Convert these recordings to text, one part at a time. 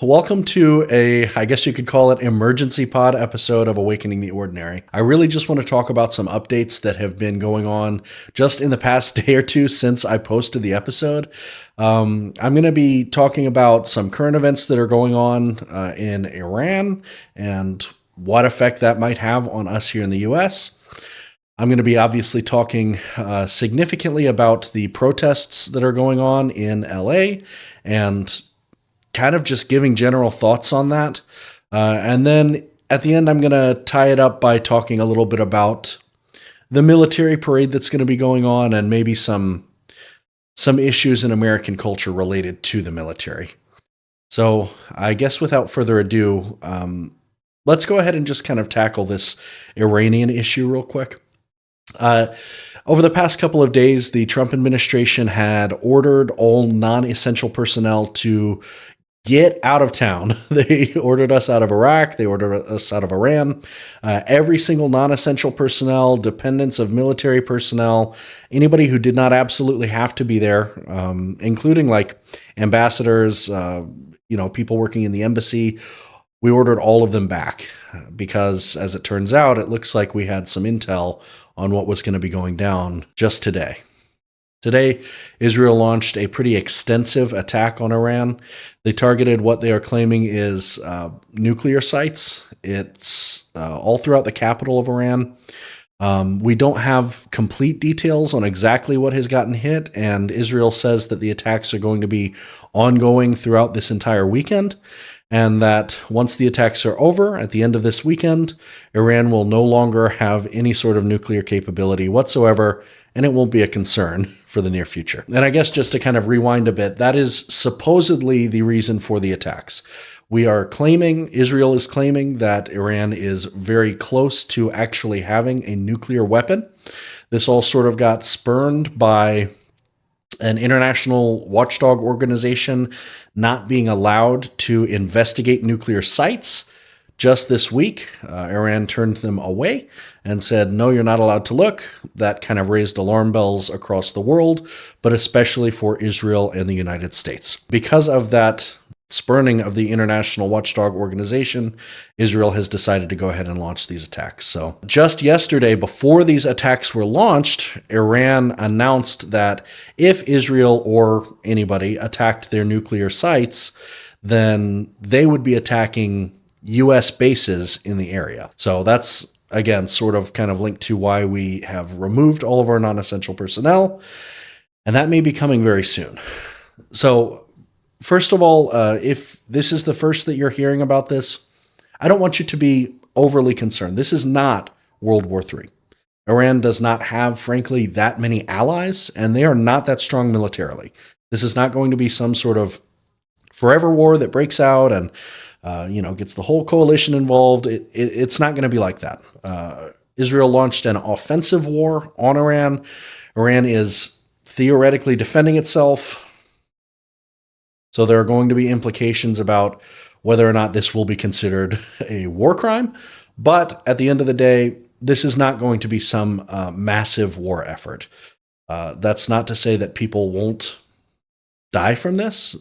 Welcome to I guess you could call it emergency pod episode of Awakening the Ordinary. I really just want to talk about some updates that have been going on just in the past day or two since I posted the episode. I'm going to be talking about some current events that are going on in Iran and what effect that might have on us here in the US. I'm going to be obviously talking significantly about the protests that are going on in LA and kind of just giving general thoughts on that. And then at the end, I'm going to tie it up by talking a little bit about the military parade that's going to be going on and maybe some issues in American culture related to the military. So I guess without further ado, let's go ahead and just kind of tackle this Iranian issue real quick. Over the past couple of days, the Trump administration had ordered all non-essential personnel to get out of town. They ordered us out of Iraq. They ordered us out of Iran. Every single non-essential personnel, dependents of military personnel, anybody who did not absolutely have to be there, including like ambassadors, people working in the embassy. We ordered all of them back because, as it turns out, it looks like we had some intel on what was going to be going down just today. Today, Israel launched a pretty extensive attack on Iran. They targeted what they are claiming is nuclear sites. It's all throughout the capital of Iran. We don't have complete details on exactly what has gotten hit, and Israel says that the attacks are going to be ongoing throughout this entire weekend, and that once the attacks are over at the end of this weekend, Iran will no longer have any sort of nuclear capability whatsoever, and it won't be a concern for the near future. And I guess just to kind of rewind a bit, that is supposedly the reason for the attacks. Israel is claiming that Iran is very close to actually having a nuclear weapon. This all sort of got spurned by an international watchdog organization not being allowed to investigate nuclear sites. Just this week, Iran turned them away and said, no, you're not allowed to look. That kind of raised alarm bells across the world, but especially for Israel and the United States. Because of that spurning of the international watchdog organization, Israel has decided to go ahead and launch these attacks. So just yesterday, before these attacks were launched, Iran announced that if Israel or anybody attacked their nuclear sites, then they would be attacking U.S. bases in the area. So that's, again, sort of kind of linked to why we have removed all of our non-essential personnel, and that may be coming very soon. So first of all, if this is the first that you're hearing about this, I don't want you to be overly concerned. This is not World War III. Iran does not have, frankly, that many allies, and they are not that strong militarily. This is not going to be some sort of forever war that breaks out and gets the whole coalition involved. It's not going to be like that. Israel launched an offensive war on Iran. Iran is theoretically defending itself. So there are going to be implications about whether or not this will be considered a war crime. But at the end of the day, this is not going to be some massive war effort. That's not to say that people won't die from this.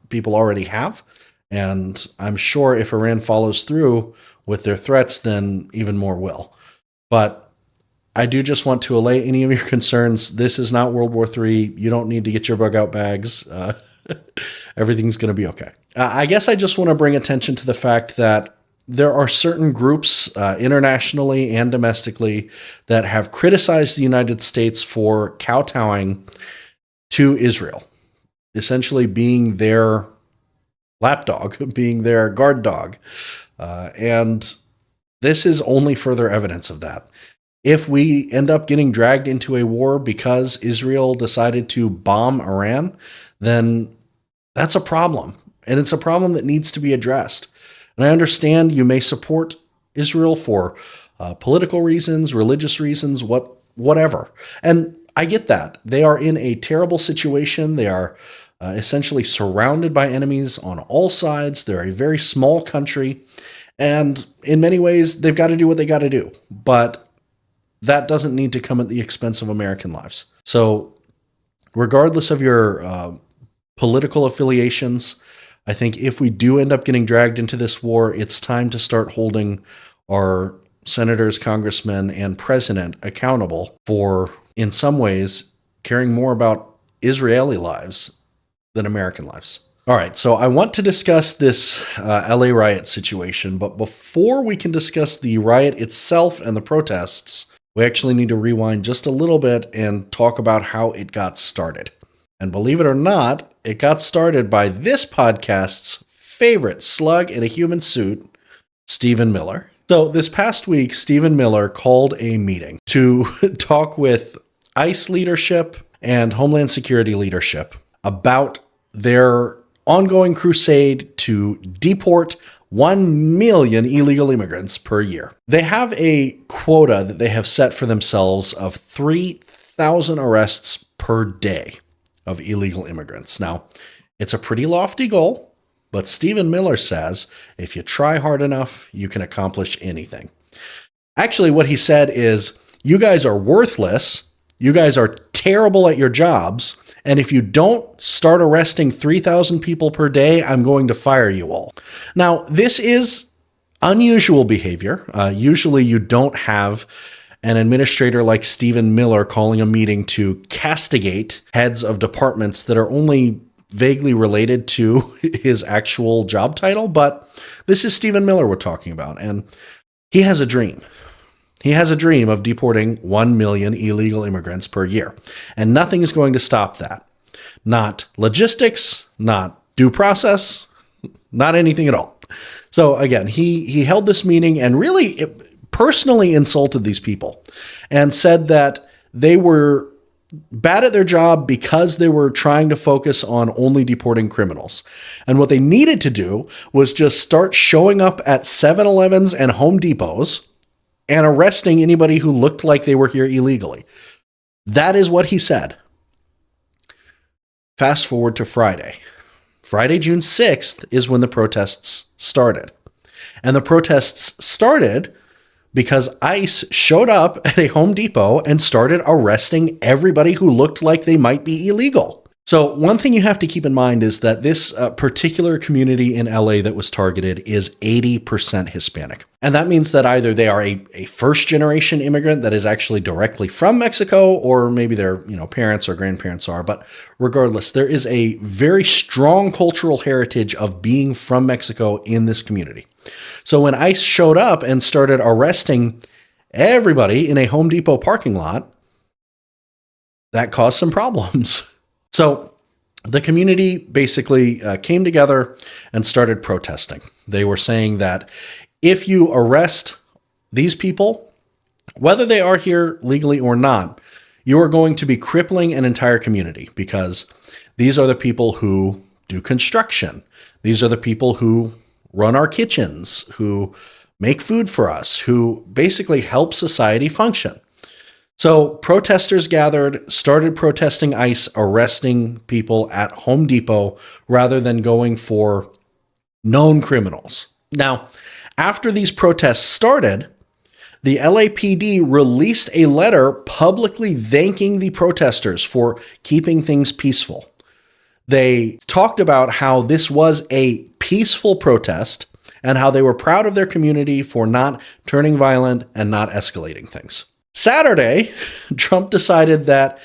People already have. And I'm sure if Iran follows through with their threats, then even more will. But I do just want to allay any of your concerns. This is not World War III. You don't need to get your bug out bags. Everything's going to be okay. I guess I just want to bring attention to the fact that there are certain groups internationally and domestically that have criticized the United States for kowtowing to Israel, essentially being their lapdog, being their guard dog. And this is only further evidence of that. If we end up getting dragged into a war because Israel decided to bomb Iran, then that's a problem. And it's a problem that needs to be addressed. And I understand you may support Israel for political reasons, religious reasons, whatever. And I get that. They are in a terrible situation. They are essentially surrounded by enemies on all sides. They're a very small country. And in many ways, they've got to do what they got to do. But that doesn't need to come at the expense of American lives. So regardless of your political affiliations, I think if we do end up getting dragged into this war, it's time to start holding our senators, congressmen, and president accountable for, in some ways, caring more about Israeli lives than American lives. All right, so I want to discuss this LA riot situation, but before we can discuss the riot itself and the protests, we actually need to rewind just a little bit and talk about how it got started. And believe it or not, it got started by this podcast's favorite slug in a human suit, Stephen Miller. So this past week, Stephen Miller called a meeting to talk with ICE leadership and Homeland Security leadership about their ongoing crusade to deport 1 million illegal immigrants per year. They have a quota that they have set for themselves of 3,000 arrests per day of illegal immigrants. Now, it's a pretty lofty goal, but Stephen Miller says if you try hard enough, you can accomplish anything. Actually, what he said is, you guys are worthless, you guys are terrible at your jobs, and if you don't start arresting 3,000 people per day, I'm going to fire you all. Now, this is unusual behavior. Usually you don't have an administrator like Stephen Miller calling a meeting to castigate heads of departments that are only vaguely related to his actual job title, but this is Stephen Miller we're talking about, and he has a dream. He has a dream of deporting 1 million illegal immigrants per year, and nothing is going to stop that. Not logistics, not due process, not anything at all. So again, he held this meeting and really personally insulted these people and said that they were bad at their job because they were trying to focus on only deporting criminals. And what they needed to do was just start showing up at 7-Elevens and Home Depots and arresting anybody who looked like they were here illegally. That is what he said. Fast forward to Friday. Friday, June 6th is when the protests started. And the protests started because ICE showed up at a Home Depot and started arresting everybody who looked like they might be illegal. So one thing you have to keep in mind is that this particular community in LA that was targeted is 80% Hispanic. And that means that either they are a first-generation immigrant that is actually directly from Mexico, or maybe their parents or grandparents are. But regardless, there is a very strong cultural heritage of being from Mexico in this community. So when ICE showed up and started arresting everybody in a Home Depot parking lot, that caused some problems. So the community basically came together and started protesting. They were saying that if you arrest these people, whether they are here legally or not, you are going to be crippling an entire community, because these are the people who do construction. These are the people who run our kitchens, who make food for us, who basically help society function. So protesters gathered, started protesting ICE arresting people at Home Depot rather than going for known criminals. Now, after these protests started, the LAPD released a letter publicly thanking the protesters for keeping things peaceful. They talked about how this was a peaceful protest and how they were proud of their community for not turning violent and not escalating things. Saturday, Trump decided that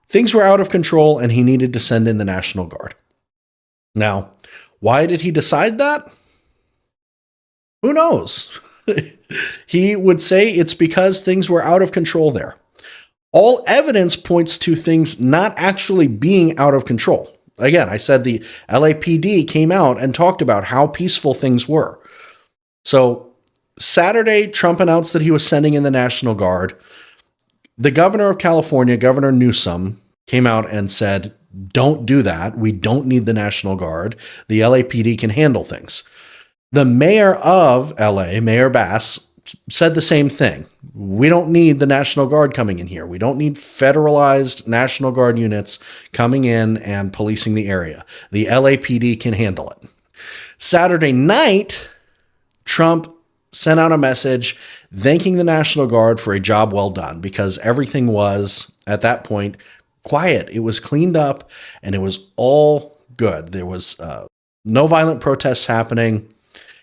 things were out of control and he needed to send in the National Guard. Now, why did he decide that? Who knows? He would say it's because things were out of control there. All evidence points to things not actually being out of control. Again, I said the LAPD came out and talked about how peaceful things were. So Saturday, Trump announced that he was sending in the National Guard. The governor of California, Governor Newsom, came out and said, don't do that. We don't need the National Guard. The LAPD can handle things. The mayor of LA, Mayor Bass, said the same thing. We don't need the National Guard coming in here. We don't need federalized National Guard units coming in and policing the area. The LAPD can handle it. Saturday night, Trump sent out a message thanking the National Guard for a job well done, because everything was, at that point, quiet. It was cleaned up and it was all good. There was no violent protests happening,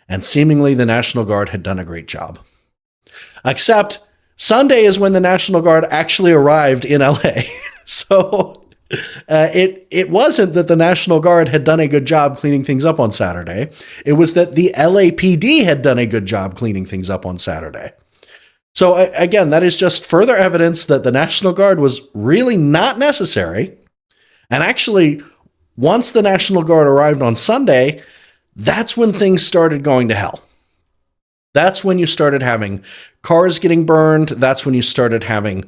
and seemingly the National Guard had done a great job. Except Sunday is when the National Guard actually arrived in LA. So it wasn't that the National Guard had done a good job cleaning things up on Saturday. It was that the LAPD had done a good job cleaning things up on Saturday. So again, that is just further evidence that the National Guard was really not necessary. And actually, once the National Guard arrived on Sunday, that's when things started going to hell. That's when you started having cars getting burned. That's when you started having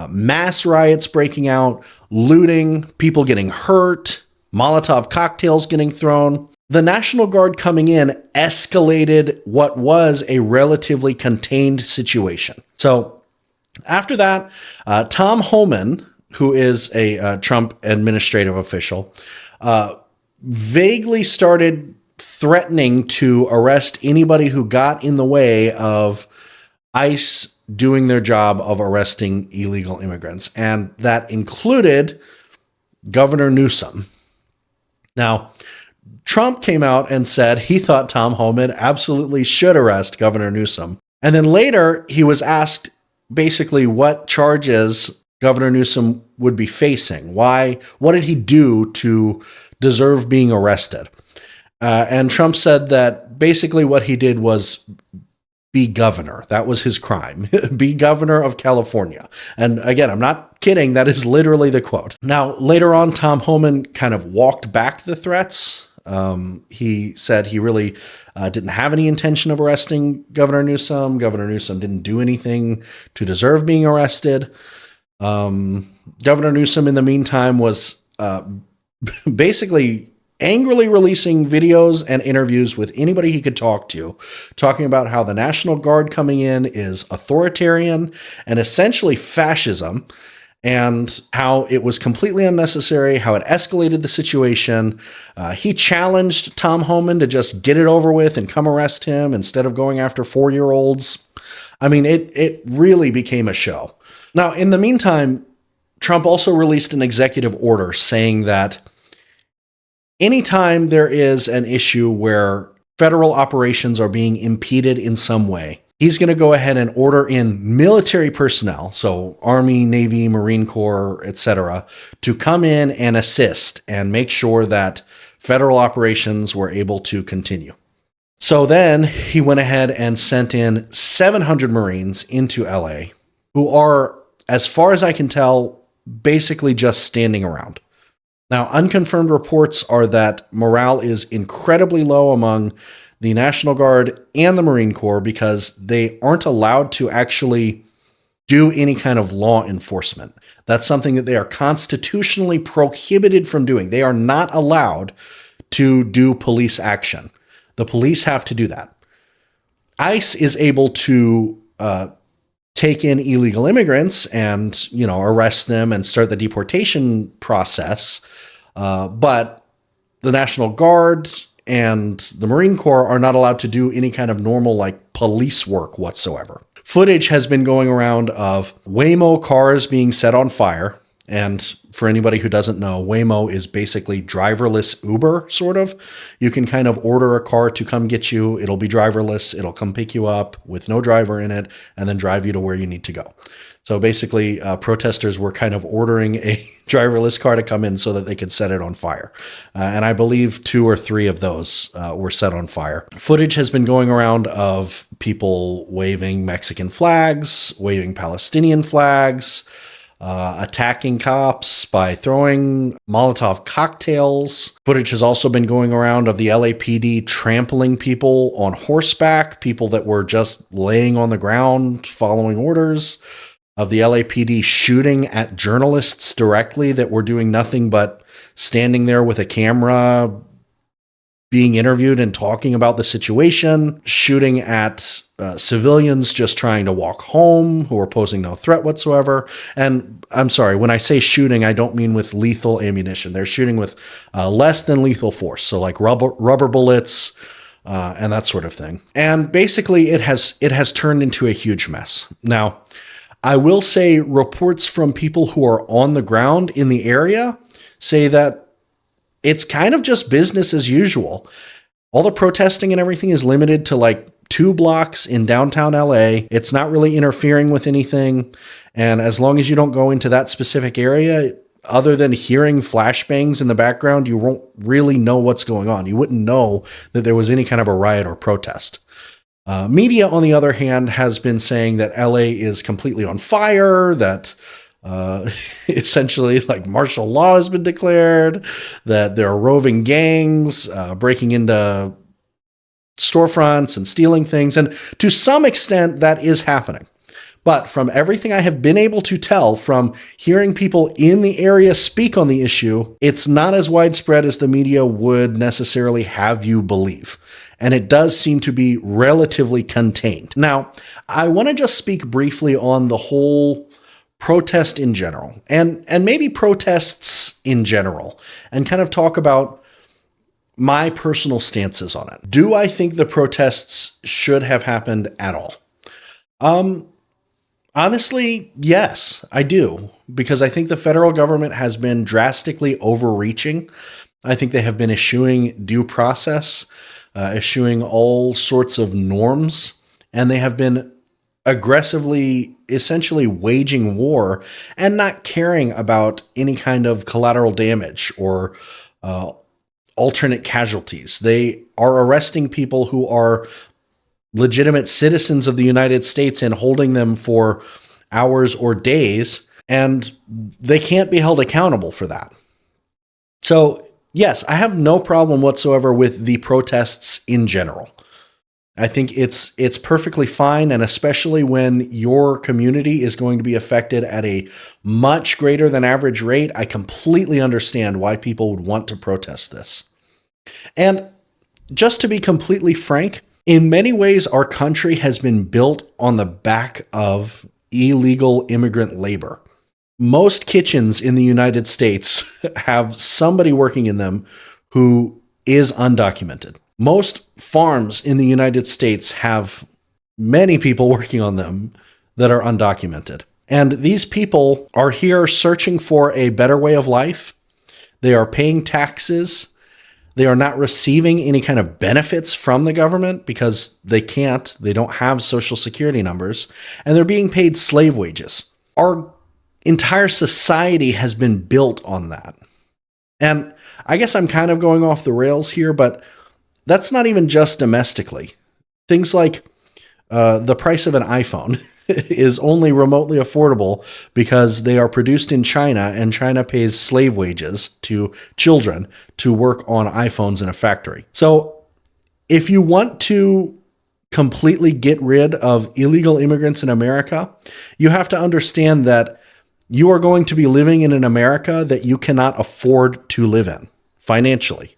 mass riots breaking out, looting, people getting hurt, Molotov cocktails getting thrown. The National Guard coming in escalated what was a relatively contained situation. So after that, Tom Homan, who is a Trump administrative official, vaguely started threatening to arrest anybody who got in the way of ICE doing their job of arresting illegal immigrants. And that included Governor Newsom. Now, Trump came out and said he thought Tom Homan absolutely should arrest Governor Newsom. And then later he was asked basically what charges Governor Newsom would be facing. Why? What did he do to deserve being arrested? And Trump said that basically what he did was be governor. That was his crime. Be governor of California. And again, I'm not kidding. That is literally the quote. Now, later on, Tom Homan kind of walked back the threats. He said he really didn't have any intention of arresting Governor Newsom. Governor Newsom didn't do anything to deserve being arrested. Governor Newsom, in the meantime, was basically angrily releasing videos and interviews with anybody he could talk to, talking about how the National Guard coming in is authoritarian and essentially fascism, and how it was completely unnecessary, how it escalated the situation. He challenged Tom Homan to just get it over with and come arrest him instead of going after 4-year-olds. I mean, it really became a show. Now, in the meantime, Trump also released an executive order saying that anytime there is an issue where federal operations are being impeded in some way, he's going to go ahead and order in military personnel, so Army, Navy, Marine Corps, etc., to come in and assist and make sure that federal operations were able to continue. So then he went ahead and sent in 700 Marines into LA, who are, as far as I can tell, basically just standing around. Now, unconfirmed reports are that morale is incredibly low among the National Guard and the Marine Corps because they aren't allowed to actually do any kind of law enforcement. That's something that they are constitutionally prohibited from doing. They are not allowed to do police action. The police have to do that. ICE is able to take in illegal immigrants and, arrest them and start the deportation process. But the National Guard and the Marine Corps are not allowed to do any kind of normal police work whatsoever. Footage has been going around of Waymo cars being set on fire. And for anybody who doesn't know, Waymo is basically driverless Uber, sort of. You can kind of order a car to come get you. It'll be driverless. It'll come pick you up with no driver in it and then drive you to where you need to go. So basically, protesters were kind of ordering a driverless car to come in so that they could set it on fire. And I believe 2 or 3 of those were set on fire. Footage has been going around of people waving Mexican flags, waving Palestinian flags, attacking cops by throwing Molotov cocktails. Footage has also been going around of the LAPD trampling people on horseback, people that were just laying on the ground following orders, of the LAPD shooting at journalists directly that were doing nothing but standing there with a camera, being interviewed and talking about the situation, shooting at civilians just trying to walk home who are posing no threat whatsoever. And I'm sorry, when I say shooting, I don't mean with lethal ammunition. They're shooting with less than lethal force. So like rubber bullets and that sort of thing. And basically it has turned into a huge mess. Now, I will say reports from people who are on the ground in the area say that it's kind of just business as usual. All the protesting and everything is limited to like 2 blocks in downtown LA. It's not really interfering with anything. And as long as you don't go into that specific area, other than hearing flashbangs in the background, you won't really know what's going on. You wouldn't know that there was any kind of a riot or protest. Media, on the other hand, has been saying that LA is completely on fire, that essentially like martial law has been declared, that there are roving gangs breaking into storefronts and stealing things. And to some extent, that is happening. But from everything I have been able to tell from hearing people in the area speak on the issue, it's not as widespread as the media would necessarily have you believe. And it does seem to be relatively contained. Now, I want to just speak briefly on the whole protest in general, and maybe protests in general, and kind of talk about my personal stances on it. Do I think the protests should have happened at all? Honestly, yes, I do, because I think the federal government has been drastically overreaching. I think they have been eschewing due process, eschewing all sorts of norms, and they have been aggressively, essentially waging war and not caring about any kind of collateral damage or alternate casualties. They are arresting people who are legitimate citizens of the United States and holding them for hours or days, and they can't be held accountable for that. So, yes, I have no problem whatsoever with the protests in general. I think it's perfectly fine, and especially when your community is going to be affected at a much greater than average rate, I completely understand why people would want to protest this. And just to be completely frank, in many ways, our country has been built on the back of illegal immigrant labor. Most kitchens in the United States have somebody working in them who is undocumented. Most farms in the United States have many people working on them that are undocumented. And these people are here searching for a better way of life. They are paying taxes. They are not receiving any kind of benefits from the government because they can't. They don't have social security numbers. And they're being paid slave wages. Our entire society has been built on that. And I guess I'm kind of going off the rails here, but that's not even just domestically. Things like the price of an iPhone is only remotely affordable because they are produced in China and China pays slave wages to children to work on iPhones in a factory. So if you want to completely get rid of illegal immigrants in America, you have to understand that you are going to be living in an America that you cannot afford to live in financially.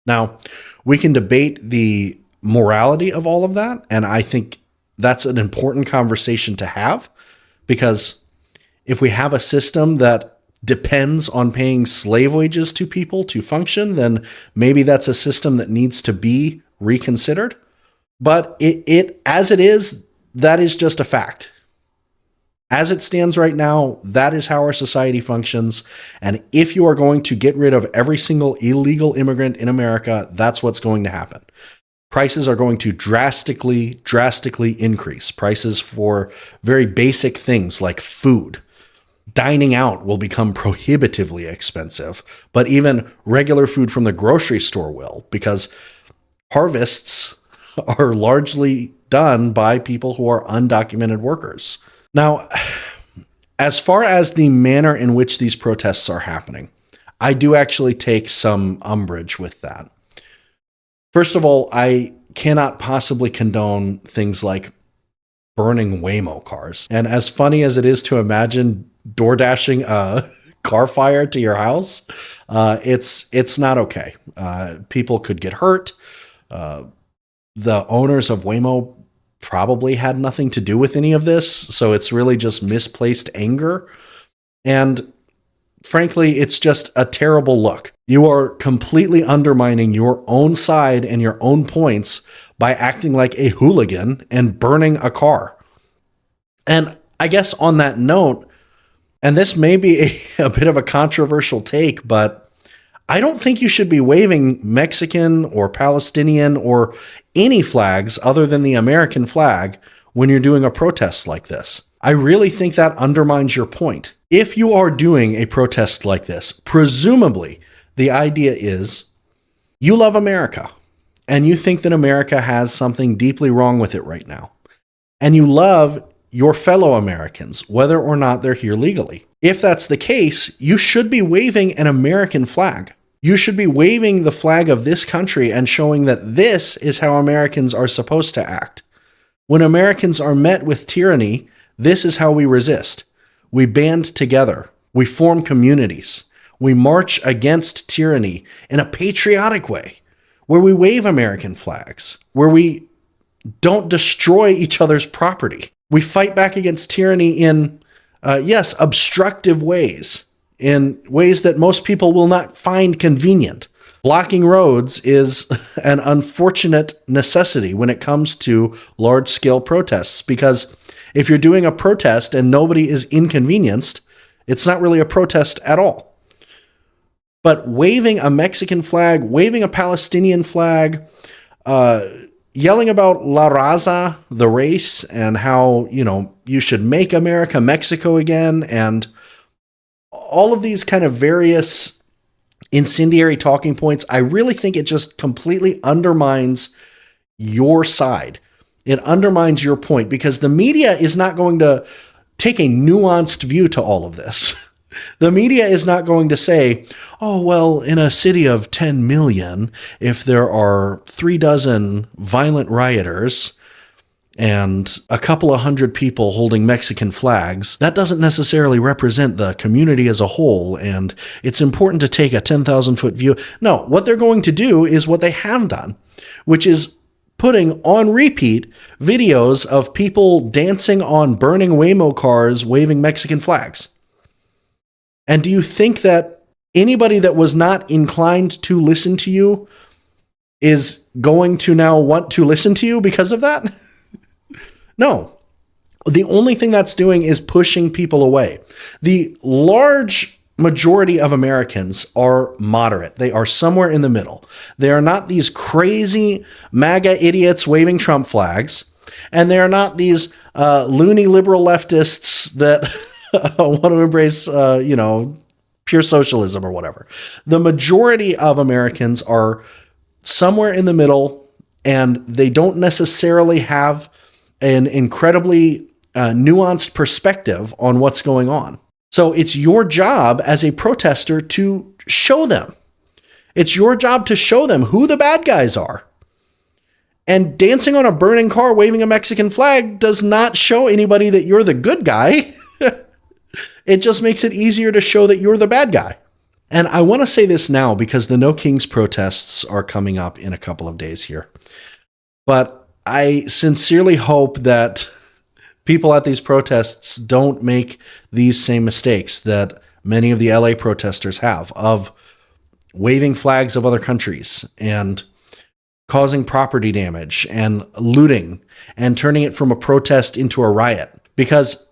Now, we can debate the morality of all of that, and I think that's an important conversation to have, because if we have a system that depends on paying slave wages to people to function, then maybe that's a system that needs to be reconsidered. But it as it is, that is just a fact. As it stands right now, that is how our society functions. And if you are going to get rid of every single illegal immigrant in America, that's what's going to happen. Prices are going to drastically increase. Prices for very basic things like food. Dining out will become prohibitively expensive, but even regular food from the grocery store will, because harvests are largely done by people who are undocumented workers. Now, as far as the manner in which these protests are happening, I do actually take some umbrage with that. First of all, I cannot possibly condone things like burning Waymo cars. And as funny as it is to imagine door dashing a car fire to your house, it's not okay. People could get hurt. The owners of Waymo probably had nothing to do with any of this, so it's really just misplaced anger. And frankly, it's just a terrible look. You are completely undermining your own side and your own points by acting like a hooligan and burning a car. And I guess on that note, and this may be a bit of a controversial take, but I don't think you should be waving Mexican or Palestinian or any flags other than the American flag when you're doing a protest like this. I really think that undermines your point. If you are doing a protest like this, presumably the idea is you love America and you think that America has something deeply wrong with it right now. And you love your fellow Americans, whether or not they're here legally. If that's the case, you should be waving an American flag. You should be waving the flag of this country and showing that this is how Americans are supposed to act. When Americans are met with tyranny, this is how we resist. We band together. We form communities. We march against tyranny in a patriotic way, where we wave American flags, where we don't destroy each other's property. We fight back against tyranny in, obstructive ways, in ways that most people will not find convenient. Blocking roads is an unfortunate necessity when it comes to large-scale protests, because if you're doing a protest and nobody is inconvenienced, it's not really a protest at all. But waving a Mexican flag, waving a Palestinian flag, yelling about La Raza, the race, and how, you should make America Mexico again, and all of these kind of various incendiary talking points, I really think it just completely undermines your side. It undermines your point, because the media is not going to take a nuanced view to all of this. The media is not going to say, oh, well, in a city of 10 million, if there are 36 violent rioters and a couple of hundred people holding Mexican flags, that doesn't necessarily represent the community as a whole, and it's important to take a 10,000-foot view. No, what they're going to do is what they have done, which is putting on repeat videos of people dancing on burning Waymo cars waving Mexican flags. And do you think that anybody that was not inclined to listen to you is going to now want to listen to you because of that? No. The only thing that's doing is pushing people away. The large majority of Americans are moderate. They are somewhere in the middle. They are not these crazy MAGA idiots waving Trump flags, and they are not these loony liberal leftists that want to embrace, pure socialism or whatever. The majority of Americans are somewhere in the middle, and they don't necessarily have an incredibly nuanced perspective on what's going on. So it's your job as a protester to show them. It's your job to show them who the bad guys are. And dancing on a burning car waving a Mexican flag does not show anybody that you're the good guy. It just makes it easier to show that you're the bad guy. And I want to say this now because the No Kings protests are coming up in a couple of days here. But I sincerely hope that people at these protests don't make these same mistakes that many of the LA protesters have, of waving flags of other countries and causing property damage and looting and turning it from a protest into a riot. Because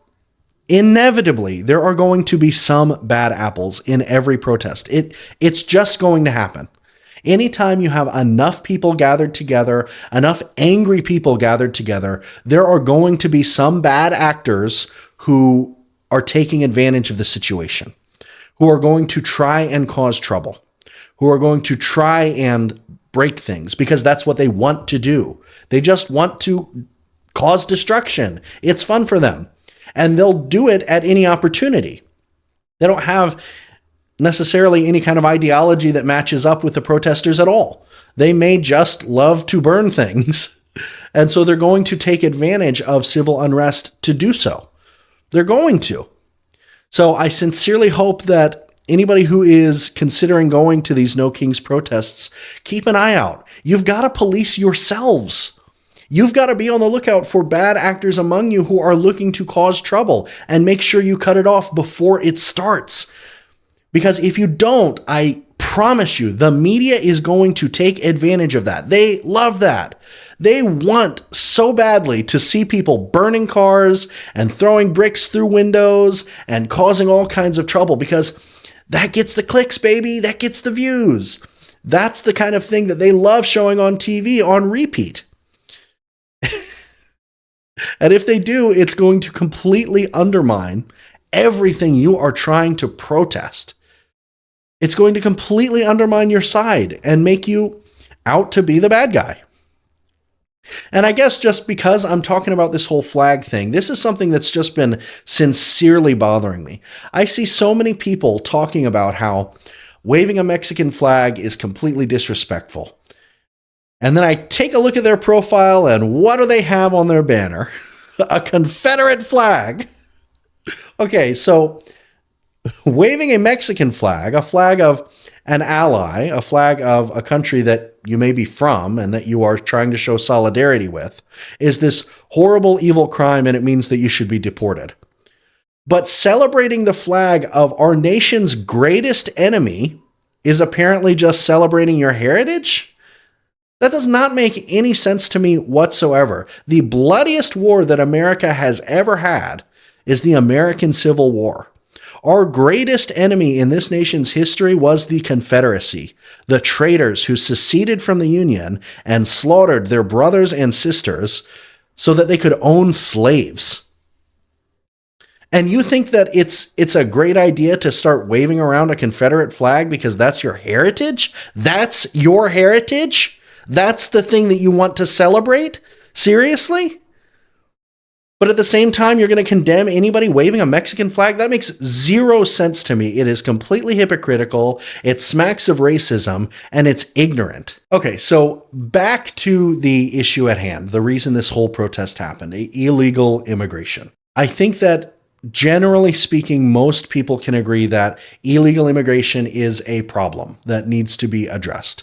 inevitably, there are going to be some bad apples in every protest. It's just going to happen. Anytime you have enough people gathered together, enough angry people gathered together, there are going to be some bad actors who are taking advantage of the situation, who are going to try and cause trouble, who are going to try and break things because that's what they want to do. They just want to cause destruction. It's fun for them. And they'll do it at any opportunity. They don't have necessarily any kind of ideology that matches up with the protesters at all. They may just love to burn things. And so they're going to take advantage of civil unrest to do so. They're going to. So I sincerely hope that anybody who is considering going to these No Kings protests, keep an eye out. You've got to police yourselves. You've got to be on the lookout for bad actors among you who are looking to cause trouble, and make sure you cut it off before it starts. Because if you don't, I promise you, the media is going to take advantage of that. They love that. They want so badly to see people burning cars and throwing bricks through windows and causing all kinds of trouble, because That gets the clicks, baby. That gets the views. That's the kind of thing that they love showing on TV on repeat. And if they do, it's going to completely undermine everything you are trying to protest. It's going to completely undermine your side and make you out to be the bad guy. And I guess just because I'm talking about this whole flag thing, this is something that's just been sincerely bothering me. I see so many people talking about how waving a Mexican flag is completely disrespectful. And then I take a look at their profile, and what do they have on their banner? A Confederate flag. Okay, so waving a Mexican flag, a flag of an ally, a flag of a country that you may be from and that you are trying to show solidarity with, is this horrible, evil crime, and it means that you should be deported. But celebrating the flag of our nation's greatest enemy is apparently just celebrating your heritage? That does not make any sense to me whatsoever. The bloodiest war that America has ever had is the American Civil War. Our greatest enemy in this nation's history was the Confederacy, the traitors who seceded from the Union and slaughtered their brothers and sisters so that they could own slaves. And you think that it's a great idea to start waving around a Confederate flag because that's your heritage? That's your heritage? That's the thing that you want to celebrate? Seriously? But at the same time, you're going to condemn anybody waving a Mexican flag? That makes zero sense to me. It is completely hypocritical. It smacks of racism, and it's ignorant. Okay, so back to the issue at hand, the reason this whole protest happened, illegal immigration. I think that generally speaking, most people can agree that illegal immigration is a problem that needs to be addressed.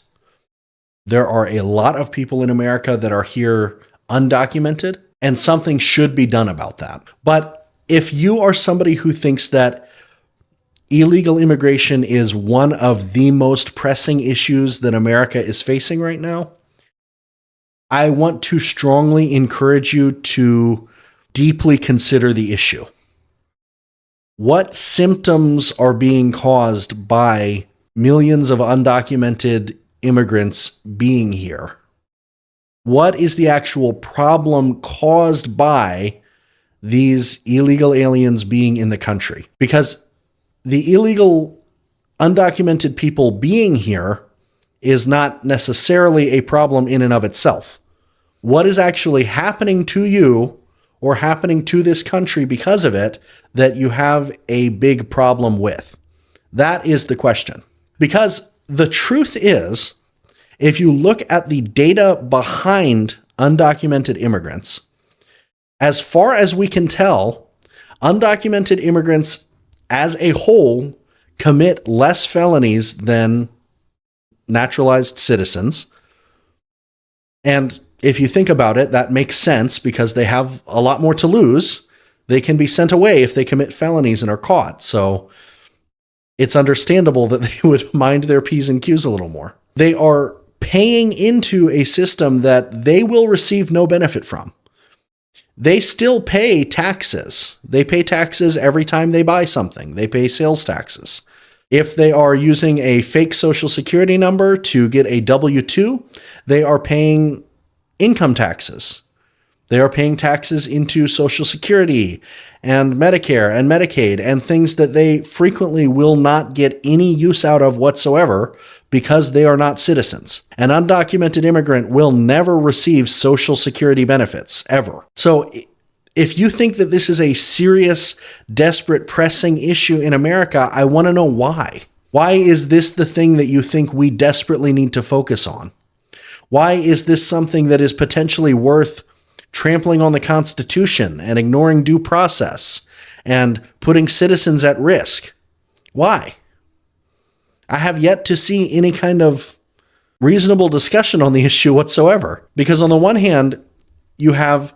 There are a lot of people in America that are here undocumented, and something should be done about that. But if you are somebody who thinks that illegal immigration is one of the most pressing issues that America is facing right now, I want to strongly encourage you to deeply consider the issue. What symptoms are being caused by millions of undocumented immigrants being here? What is the actual problem caused by these illegal aliens being in the country? Because the illegal undocumented people being here is not necessarily a problem in and of itself. What is actually happening to you or happening to this country because of it that you have a big problem with? That is the question. Because the truth is, if you look at the data behind undocumented immigrants, as far as we can tell, undocumented immigrants as a whole commit less felonies than naturalized citizens. And if you think about it, that makes sense because they have a lot more to lose. They can be sent away if they commit felonies and are caught. So it's understandable that they would mind their P's and Q's a little more. They are paying into a system that they will receive no benefit from. They still pay taxes. They pay taxes every time they buy something. They pay sales taxes. If they are using a fake social security number to get a W-2, they are paying income taxes. They are paying taxes into Social Security and Medicare and Medicaid and things that they frequently will not get any use out of whatsoever because they are not citizens. An undocumented immigrant will never receive Social Security benefits, ever. So if you think that this is a serious, desperate, pressing issue in America, I want to know why. Why is this the thing that you think we desperately need to focus on? Why is this something that is potentially worth trampling on the Constitution and ignoring due process and putting citizens at risk? Why? I have yet to see any kind of reasonable discussion on the issue whatsoever. Because on the one hand, you have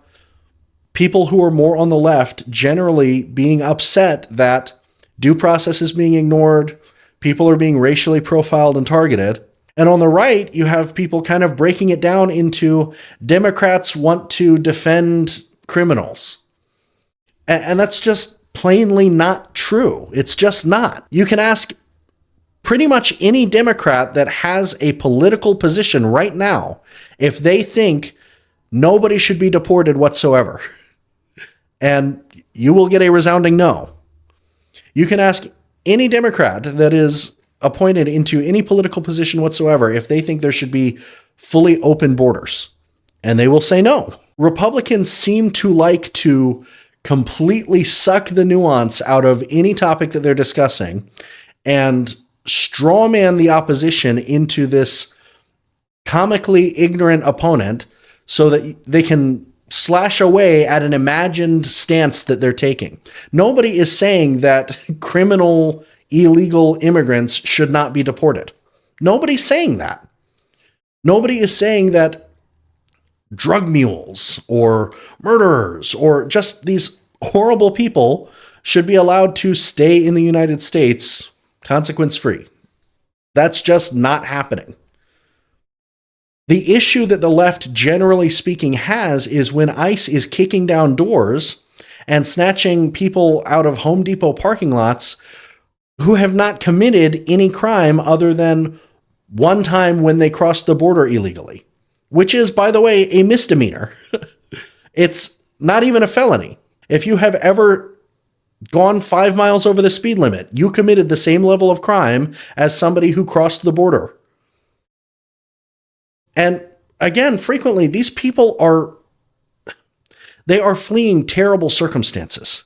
people who are more on the left generally being upset that due process is being ignored, people are being racially profiled and targeted. And on the right, you have people kind of breaking it down into Democrats want to defend criminals. And that's just plainly not true. It's just not. You can ask Pretty much any Democrat that has a political position right now, if they think nobody should be deported whatsoever, and you will get a resounding no. You can ask any Democrat that is appointed into any political position whatsoever if they think there should be fully open borders, and they will say no. Republicans seem to like to completely suck the nuance out of any topic that they're discussing and strawman the opposition into this comically ignorant opponent so that they can slash away at an imagined stance that they're taking. Nobody is saying that criminal, illegal immigrants should not be deported. Nobody's saying that. Nobody is saying that drug mules or murderers or just these horrible people should be allowed to stay in the United States consequence-free. That's just not happening. The issue that the left, generally speaking, has is when ICE is kicking down doors and snatching people out of Home Depot parking lots who have not committed any crime other than one time when they crossed the border illegally, which is, by the way, a misdemeanor. It's not even a felony. If you have ever gone 5 miles over the speed limit, you committed the same level of crime as somebody who crossed the border. And again, frequently, these people are fleeing terrible circumstances.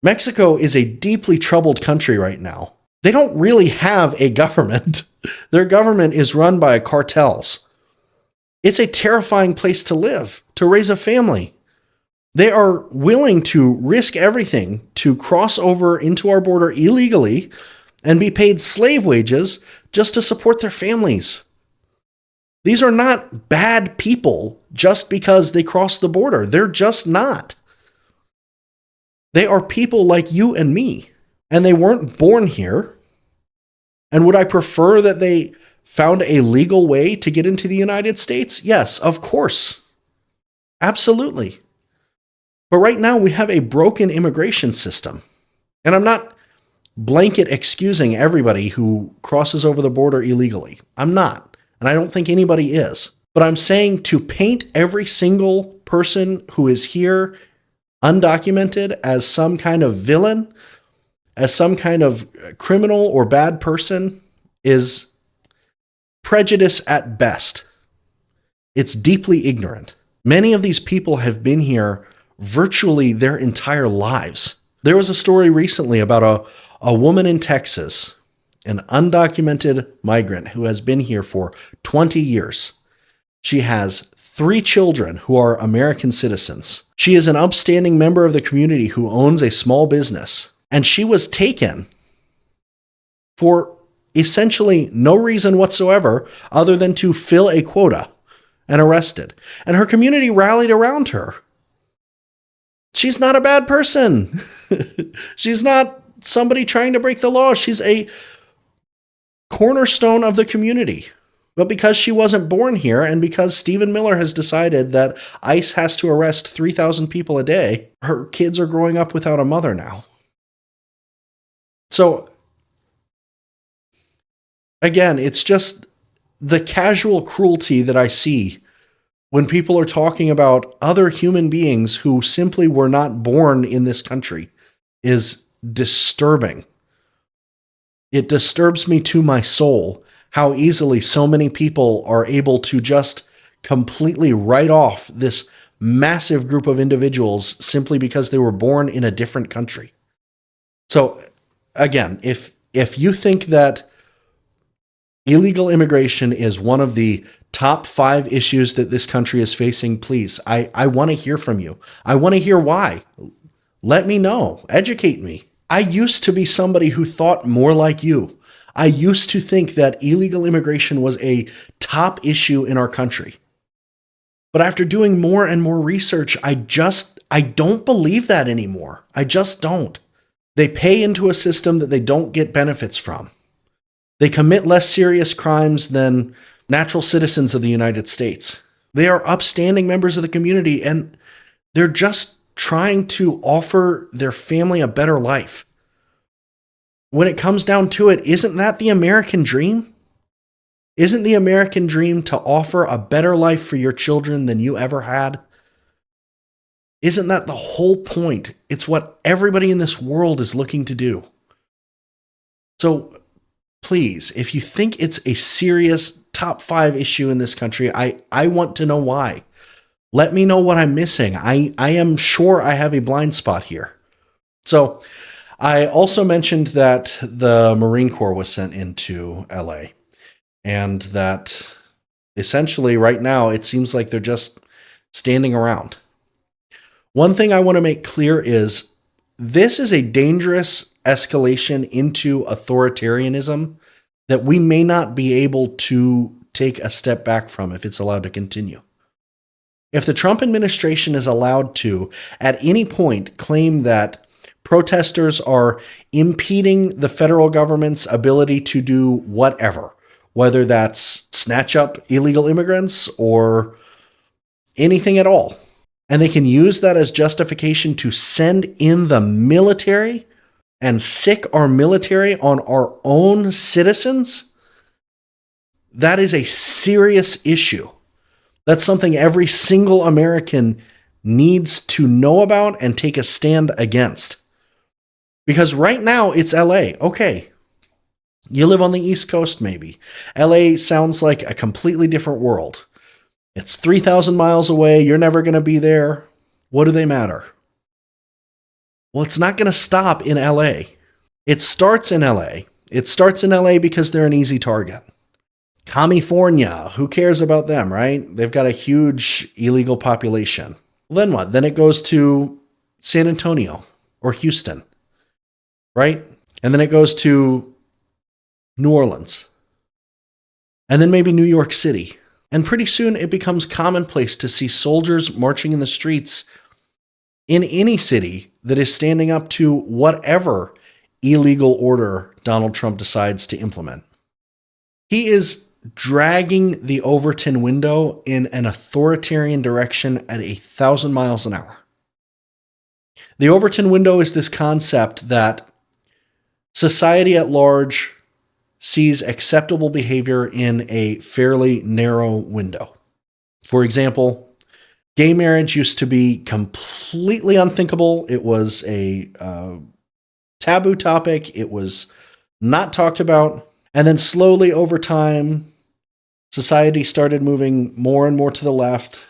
Mexico is a deeply troubled country right now. They don't really have a government. Their government is run by cartels. It's a terrifying place to live, to raise a family. They are willing to risk everything to cross over into our border illegally and be paid slave wages just to support their families. These are not bad people just because they cross the border. They're just not. They are people like you and me, and they weren't born here. And would I prefer that they found a legal way to get into the United States? Yes, of course. Absolutely. But right now we have a broken immigration system. And I'm not blanket excusing everybody who crosses over the border illegally. I'm not. And I don't think anybody is. But I'm saying to paint every single person who is here undocumented as some kind of villain, as some kind of criminal or bad person, is prejudice at best. It's deeply ignorant. Many of these people have been here virtually their entire lives. There was a story recently about a woman in Texas, an undocumented migrant who has been here for 20 years. She has 3 children who are American citizens. She is an upstanding member of the community who owns a small business. And she was taken for essentially no reason whatsoever other than to fill a quota and arrested. And her community rallied around her. She's not a bad person. She's not somebody trying to break the law. She's a cornerstone of the community. But because she wasn't born here and because Stephen Miller has decided that ICE has to arrest 3,000 people a day, her kids are growing up without a mother now. So, again, it's just the casual cruelty that I see when people are talking about other human beings who simply were not born in this country is disturbing. It disturbs me to my soul how easily so many people are able to just completely write off this massive group of individuals simply because they were born in a different country. So, again, if you think that illegal immigration is one of the top 5 issues that this country is facing, please, I want to hear from you. I want to hear why. Let me know. Educate me. I used to be somebody who thought more like you. I used to think that illegal immigration was a top issue in our country. But after doing more and more research, I don't believe that anymore. I just don't. They pay into a system that they don't get benefits from. They commit less serious crimes than natural citizens of the United States. They are upstanding members of the community, and they're just trying to offer their family a better life. when it comes down to it, isn't that the American dream? Isn't the American dream to offer a better life for your children than you ever had? Isn't that the whole point? It's what everybody in this world is looking to do. So please, if you think it's a serious top 5 issue in this country, I want to know why. Let me know what I'm missing. I am sure I have a blind spot here. So I also mentioned that the Marine Corps was sent into LA, and that essentially right now it seems like they're just standing around. One thing I want to make clear is this is a dangerous escalation into authoritarianism that we may not be able to take a step back from if it's allowed to continue. If the Trump administration is allowed to, at any point, claim that protesters are impeding the federal government's ability to do whatever, whether that's snatch up illegal immigrants or anything at all, and they can use that as justification to send in the military and sick our military on our own citizens, that is a serious issue. That's something every single American needs to know about and take a stand against. Because right now it's LA. Okay, you live on the East Coast maybe. LA sounds like a completely different world. It's 3,000 miles away. You're never going to be there. What do they matter? Well, it's not going to stop in LA. It starts in LA. It starts in LA because they're an easy target. California, who cares about them, right? They've got a huge illegal population. Well, then what? Then it goes to San Antonio or Houston, right? And then it goes to New Orleans. And then maybe New York City. And pretty soon it becomes commonplace to see soldiers marching in the streets in any city that is standing up to whatever illegal order Donald Trump decides to implement. He is dragging the Overton window in an authoritarian direction at 1,000 miles an hour. The Overton window is this concept that society at large sees acceptable behavior in a fairly narrow window. For example, gay marriage used to be completely unthinkable. It was a taboo topic. It was not talked about. And then slowly over time, society started moving more and more to the left.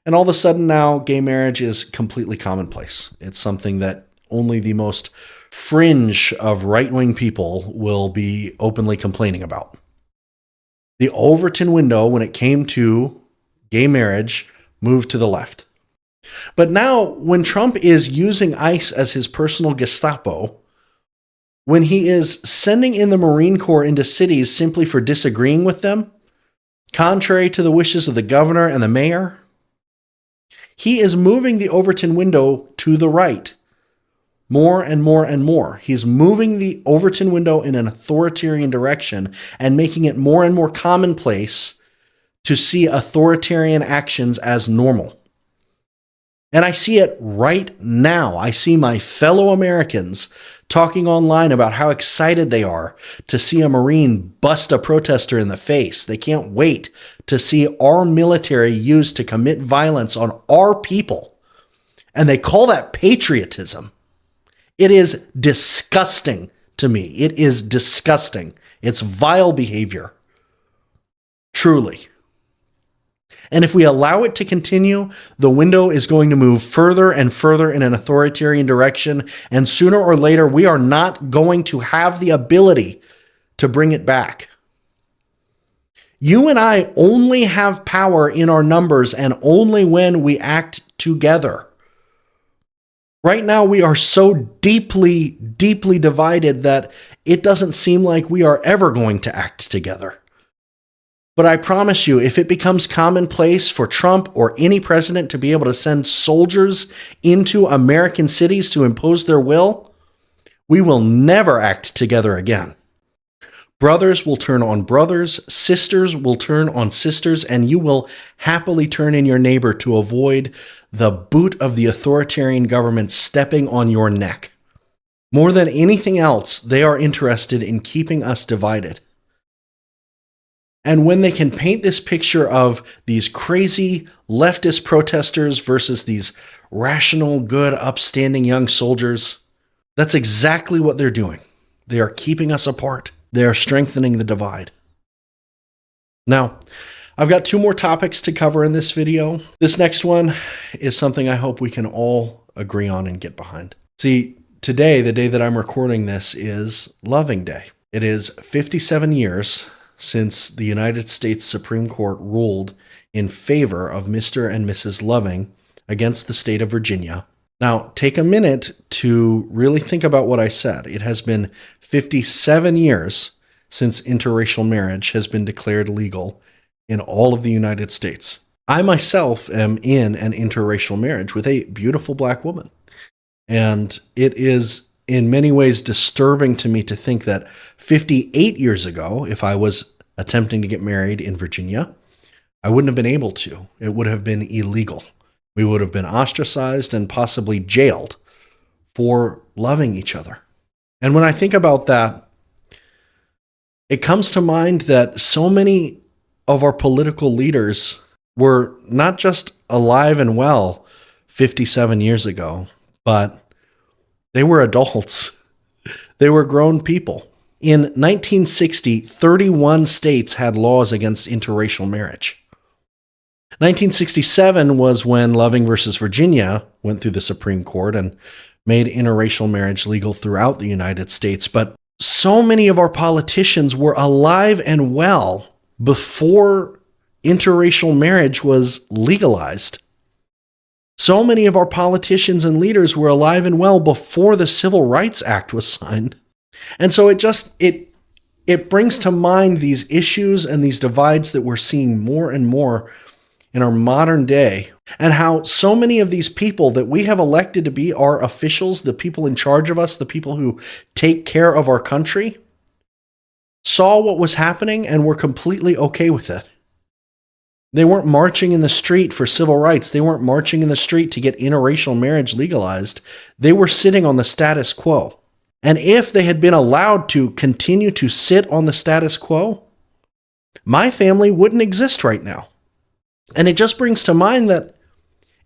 And all of a sudden now, gay marriage is completely commonplace. It's something that only the most fringe of right-wing people will be openly complaining about. The Overton window, when it came to gay marriage, moved to the left. But now, when Trump is using ICE as his personal Gestapo, when he is sending in the Marine Corps into cities simply for disagreeing with them, contrary to the wishes of the governor and the mayor, he is moving the Overton window to the right. More and more and more. He's moving the Overton window in an authoritarian direction and making it more and more commonplace to see authoritarian actions as normal. And I see it right now. I see my fellow Americans talking online about how excited they are to see a Marine bust a protester in the face. They can't wait to see our military used to commit violence on our people. And they call that patriotism. It is disgusting to me. It is disgusting. It's vile behavior. Truly. And if we allow it to continue, the window is going to move further and further in an authoritarian direction. And sooner or later, we are not going to have the ability to bring it back. You and I only have power in our numbers and only when we act together. Right now, we are so deeply, deeply divided that it doesn't seem like we are ever going to act together. But I promise you, if it becomes commonplace for Trump or any president to be able to send soldiers into American cities to impose their will, we will never act together again. Brothers will turn on brothers, sisters will turn on sisters, and you will happily turn in your neighbor to avoid the boot of the authoritarian government stepping on your neck. More than anything else, they are interested in keeping us divided. And when they can paint this picture of these crazy leftist protesters versus these rational, good, upstanding young soldiers, that's exactly what they're doing. They are keeping us apart. They are strengthening the divide. Now, I've got 2 more topics to cover in this video. This next one is something I hope we can all agree on and get behind. See, today, the day that I'm recording this, is Loving Day. It is 57 years since the United States Supreme Court ruled in favor of Mr. and Mrs. Loving against the state of Virginia. Now, take a minute to really think about what I said. It has been 57 years since interracial marriage has been declared legal in all of the United States. I myself am in an interracial marriage with a beautiful black woman. And it is in many ways disturbing to me to think that 58 years ago, if I was attempting to get married in Virginia, I wouldn't have been able to. It would have been illegal. We would have been ostracized and possibly jailed for loving each other. And when I think about that, it comes to mind that so many of our political leaders were not just alive and well 57 years ago, but they were adults. They were grown people. In 1960, 31 states had laws against interracial marriage. 1967 was when Loving versus Virginia went through the Supreme Court and made interracial marriage legal throughout the United States. But so many of our politicians were alive and well before interracial marriage was legalized. So many of our politicians and leaders were alive and well before the Civil Rights Act was signed. And so it brings to mind these issues and these divides that we're seeing more and more in our modern day, and how so many of these people that we have elected to be our officials, the people in charge of us, the people who take care of our country, saw what was happening and were completely okay with it. They weren't marching in the street for civil rights. They weren't marching in the street to get interracial marriage legalized. They were sitting on the status quo. And if they had been allowed to continue to sit on the status quo, my family wouldn't exist right now. And it just brings to mind that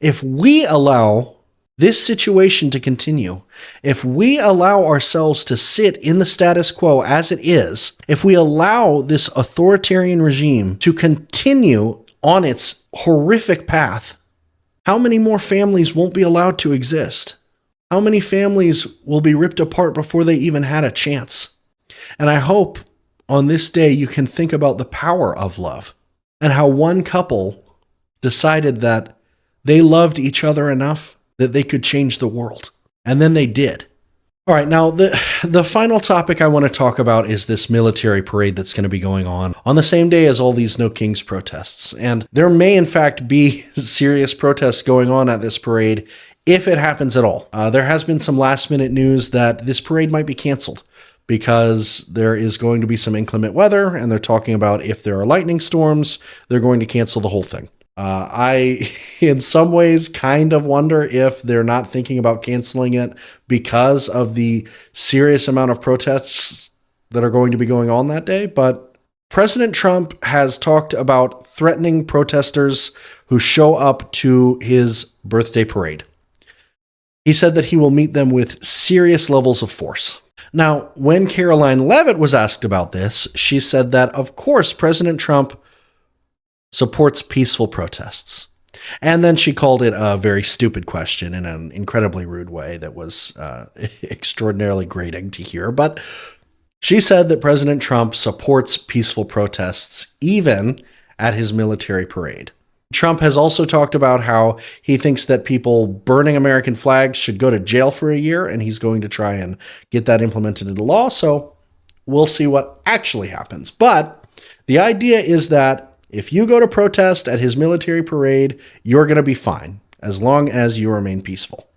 if we allow this situation to continue, if we allow ourselves to sit in the status quo as it is, if we allow this authoritarian regime to continue on its horrific path, how many more families won't be allowed to exist? How many families will be ripped apart before they even had a chance? And I hope on this day you can think about the power of love and how one couple decided that they loved each other enough that they could change the world. And then they did. All right, now the final topic I want to talk about is this military parade that's going to be going on the same day as all these No Kings protests. And there may in fact be serious protests going on at this parade if it happens at all. There has been some last minute news that this parade might be canceled because there is going to be some inclement weather, and they're talking about if there are lightning storms, they're going to cancel the whole thing. I, in some ways, kind of wonder if they're not thinking about canceling it because of the serious amount of protests that are going to be going on that day. But President Trump has talked about threatening protesters who show up to his birthday parade. He said that he will meet them with serious levels of force. Now, when Caroline Leavitt was asked about this, she said that, of course, President Trump supports peaceful protests. And then she called it a very stupid question in an incredibly rude way that was extraordinarily grating to hear. But she said that President Trump supports peaceful protests even at his military parade. Trump has also talked about how he thinks that people burning American flags should go to jail for a year, and he's going to try and get that implemented into law. So we'll see what actually happens. But the idea is that if you go to protest at his military parade, you're going to be fine as long as you remain peaceful.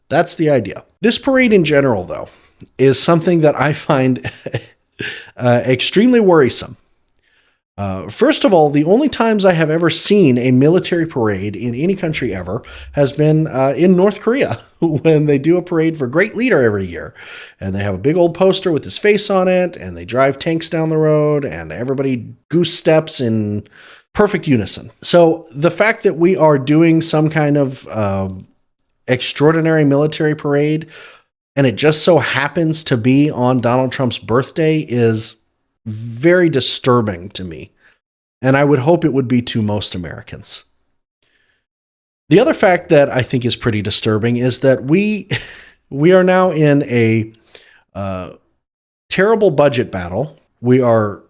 That's the idea. This parade in general, though, is something that I find extremely worrisome. First of all, the only times I have ever seen a military parade in any country ever has been in North Korea when they do a parade for Great Leader every year. And they have a big old poster with his face on it, and they drive tanks down the road, and everybody goose steps in perfect unison. So the fact that we are doing some kind of extraordinary military parade, and it just so happens to be on Donald Trump's birthday, is very disturbing to me. And I would hope it would be to most Americans. The other fact that I think is pretty disturbing is that we are now in a terrible budget battle. We are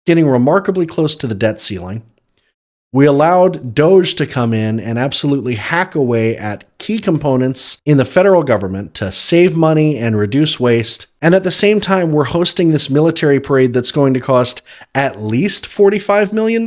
getting remarkably close to the debt ceiling. We allowed Doge to come in and absolutely hack away at key components in the federal government to save money and reduce waste. And at the same time, we're hosting this military parade that's going to cost at least $45 million.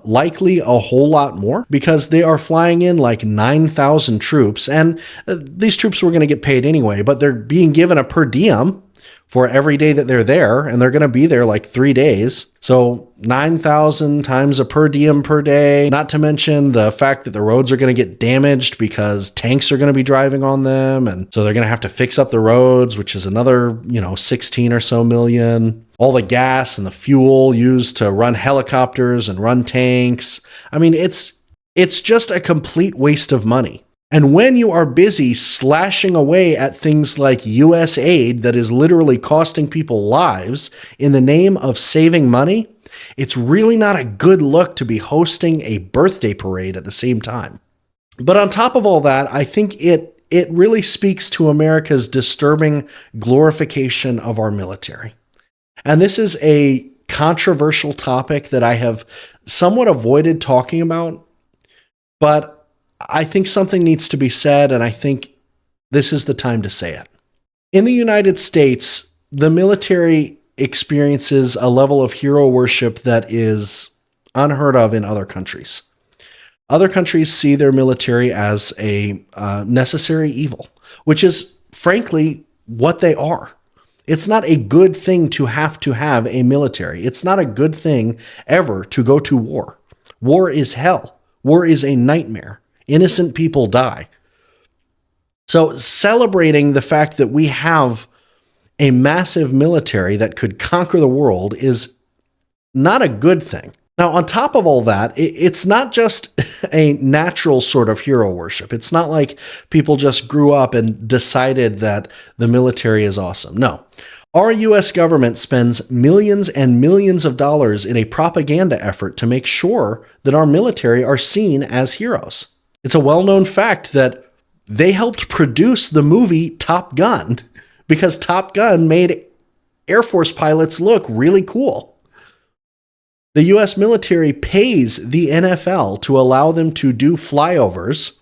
Likely a whole lot more, because they are flying in like 9,000 troops. And these troops were going to get paid anyway, but they're being given a per diem for every day that they're there, and they're going to be there like 3 days. So 9,000 times a per diem per day, not to mention the fact that the roads are going to get damaged because tanks are going to be driving on them. And so they're going to have to fix up the roads, which is another, 16 or so million. All the gas and the fuel used to run helicopters and run tanks. I mean, it's just a complete waste of money. And when you are busy slashing away at things like U.S. aid that is literally costing people lives in the name of saving money, it's really not a good look to be hosting a birthday parade at the same time. But on top of all that, I think it really speaks to America's disturbing glorification of our military. And this is a controversial topic that I have somewhat avoided talking about, but I think something needs to be said, and I think this is the time to say it. In the United States, the military experiences a level of hero worship that is unheard of in other countries. Other countries see their military as a necessary evil, which is, frankly, what they are. It's not a good thing to have a military. It's not a good thing ever to go to war. War is hell. War is a nightmare. Innocent people die. So celebrating the fact that we have a massive military that could conquer the world is not a good thing. Now, on top of all that, it's not just a natural sort of hero worship. It's not like people just grew up and decided that the military is awesome. No. Our U.S. government spends millions and millions of dollars in a propaganda effort to make sure that our military are seen as heroes. It's a well-known fact that they helped produce the movie Top Gun because Top Gun made Air Force pilots look really cool. The U.S. military pays the NFL to allow them to do flyovers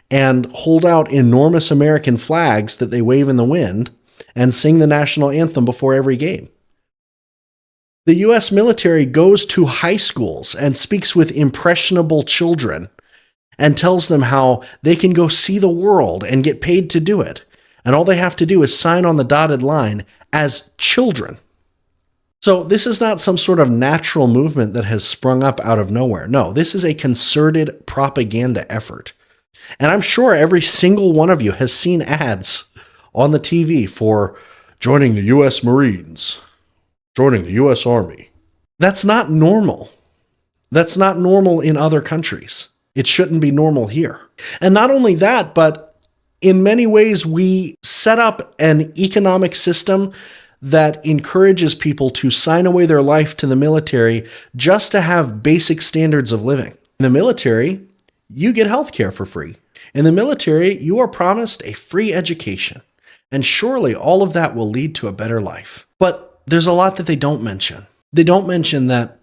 and hold out enormous American flags that they wave in the wind and sing the national anthem before every game. The U.S. military goes to high schools and speaks with impressionable children and tells them how they can go see the world and get paid to do it. And all they have to do is sign on the dotted line as children. So this is not some sort of natural movement that has sprung up out of nowhere. No, this is a concerted propaganda effort. And I'm sure every single one of you has seen ads on the TV for joining the U.S. Marines, joining the U.S. Army. That's not normal. That's not normal in other countries. It shouldn't be normal here. And not only that, but in many ways, we set up an economic system that encourages people to sign away their life to the military just to have basic standards of living. In the military, you get health care for free. In the military, you are promised a free education. And surely all of that will lead to a better life. But there's a lot that they don't mention. They don't mention that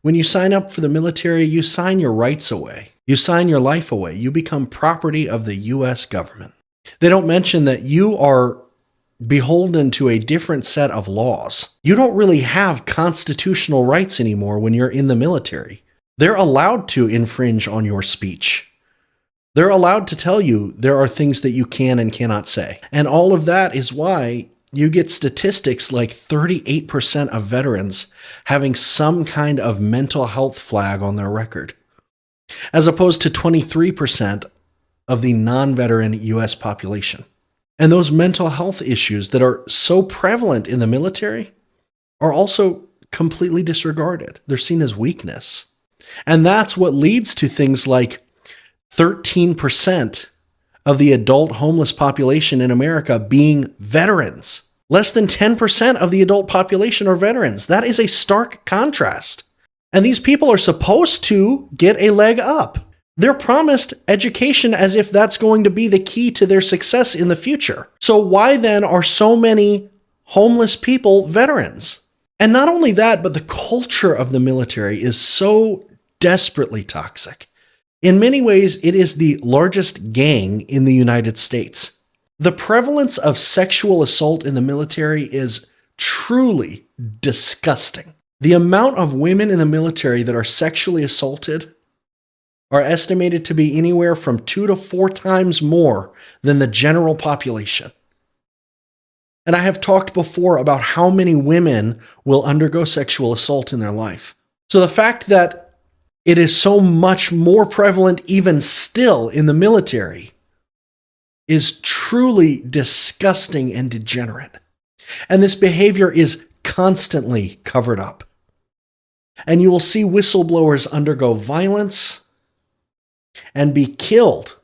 when you sign up for the military, you sign your rights away. You sign your life away. You become property of the U.S. government. They don't mention that you are beholden to a different set of laws. You don't really have constitutional rights anymore when you're in the military. They're allowed to infringe on your speech. They're allowed to tell you there are things that you can and cannot say. And all of that is why you get statistics like 38% of veterans having some kind of mental health flag on their record, as opposed to 23% of the non-veteran US population. And those mental health issues that are so prevalent in the military are also completely disregarded. They're seen as weakness. And that's what leads to things like 13% of the adult homeless population in America being veterans. Less than 10% of the adult population are veterans. That is a stark contrast. And these people are supposed to get a leg up. They're promised education as if that's going to be the key to their success in the future. So why then are so many homeless people veterans? And not only that, but the culture of the military is so desperately toxic. In many ways, it is the largest gang in the United States. The prevalence of sexual assault in the military is truly disgusting. The amount of women in the military that are sexually assaulted are estimated to be anywhere from 2 to 4 times more than the general population. And I have talked before about how many women will undergo sexual assault in their life. So the fact that it is so much more prevalent even still in the military is truly disgusting and degenerate. And this behavior is constantly covered up. And you will see whistleblowers undergo violence and be killed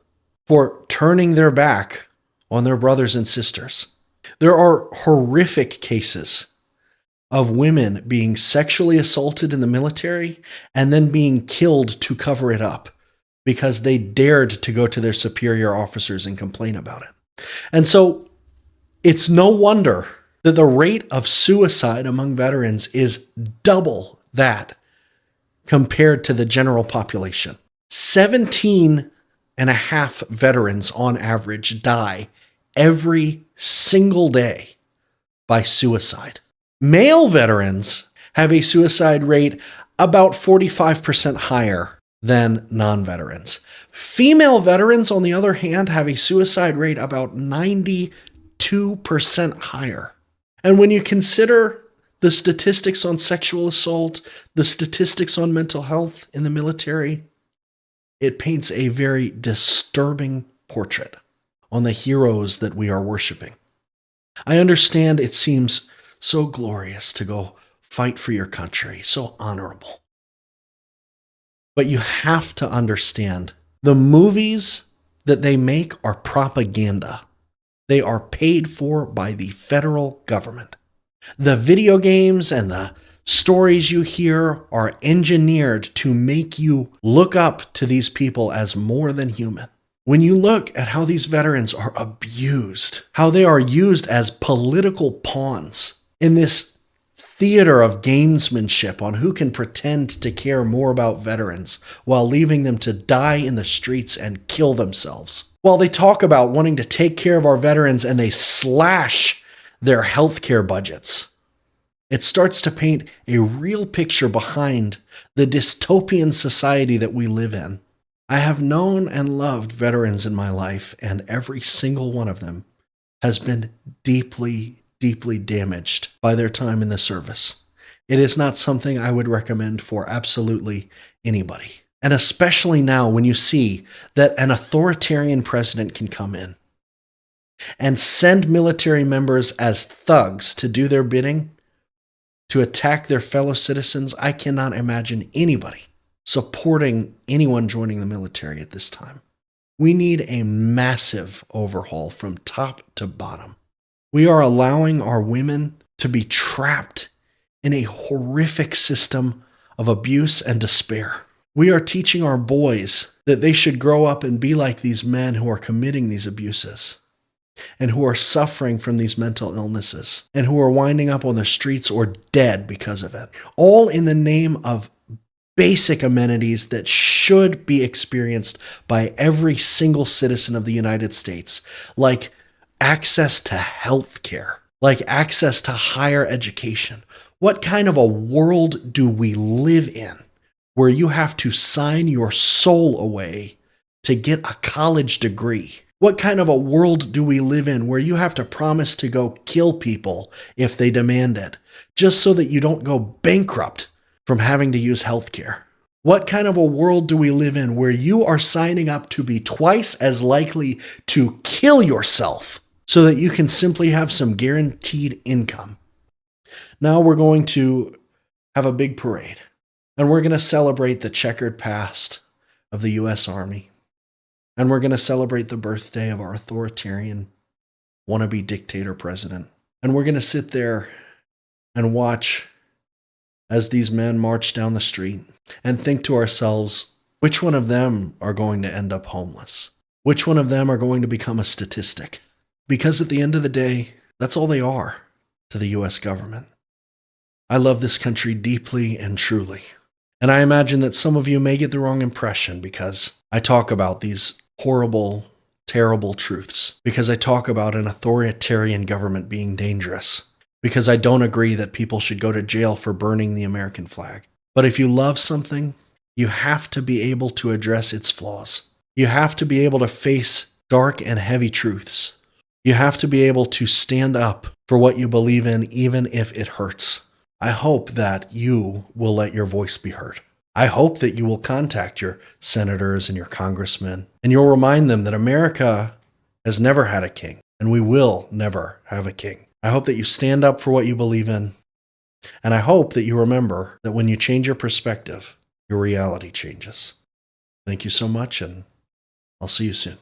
for turning their back on their brothers and sisters. There are horrific cases of women being sexually assaulted in the military and then being killed to cover it up because they dared to go to their superior officers and complain about it. And so it's no wonder that the rate of suicide among veterans is double that compared to the general population. 17 and a half veterans on average die every single day by suicide. Male veterans have a suicide rate about 45% higher than non-veterans. Female veterans, on the other hand, have a suicide rate about 92% higher. And when you consider the statistics on sexual assault, the statistics on mental health in the military, it paints a very disturbing portrait on the heroes that we are worshiping. I understand it seems so glorious to go fight for your country, so honorable. But you have to understand, the movies that they make are propaganda. They are paid for by the federal government. The video games and the stories you hear are engineered to make you look up to these people as more than human. When you look at how these veterans are abused, how they are used as political pawns in this theater of gamesmanship on who can pretend to care more about veterans while leaving them to die in the streets and kill themselves. While they talk about wanting to take care of our veterans and they slash their healthcare budgets, it starts to paint a real picture behind the dystopian society that we live in. I have known and loved veterans in my life, and every single one of them has been deeply, deeply damaged by their time in the service. It is not something I would recommend for absolutely anybody. And especially now when you see that an authoritarian president can come in and send military members as thugs to do their bidding, to attack their fellow citizens, I cannot imagine anybody supporting anyone joining the military at this time. We need a massive overhaul from top to bottom. We are allowing our women to be trapped in a horrific system of abuse and despair. We are teaching our boys that they should grow up and be like these men who are committing these abuses and who are suffering from these mental illnesses and who are winding up on the streets or dead because of it, all in the name of basic amenities that should be experienced by every single citizen of the United States, like access to health care, like access to higher education. What kind of a world do we live in where you have to sign your soul away to get a college degree? What kind of a world do we live in where you have to promise to go kill people if they demand it, just so that you don't go bankrupt from having to use healthcare? What kind of a world do we live in where you are signing up to be twice as likely to kill yourself so that you can simply have some guaranteed income? Now we're going to have a big parade, and we're going to celebrate the checkered past of the U.S. Army, and we're going to celebrate the birthday of our authoritarian wannabe dictator president. And we're going to sit there and watch as these men march down the street and think to ourselves, which one of them are going to end up homeless? Which one of them are going to become a statistic? Because at the end of the day, that's all they are to the U.S. government. I love this country deeply and truly. And I imagine that some of you may get the wrong impression because I talk about these horrible, terrible truths, because I talk about an authoritarian government being dangerous, because I don't agree that people should go to jail for burning the American flag. But if you love something, you have to be able to address its flaws. You have to be able to face dark and heavy truths. You have to be able to stand up for what you believe in, even if it hurts. I hope that you will let your voice be heard. I hope that you will contact your senators and your congressmen, and you'll remind them that America has never had a king, and we will never have a king. I hope that you stand up for what you believe in, and I hope that you remember that when you change your perspective, your reality changes. Thank you so much, and I'll see you soon.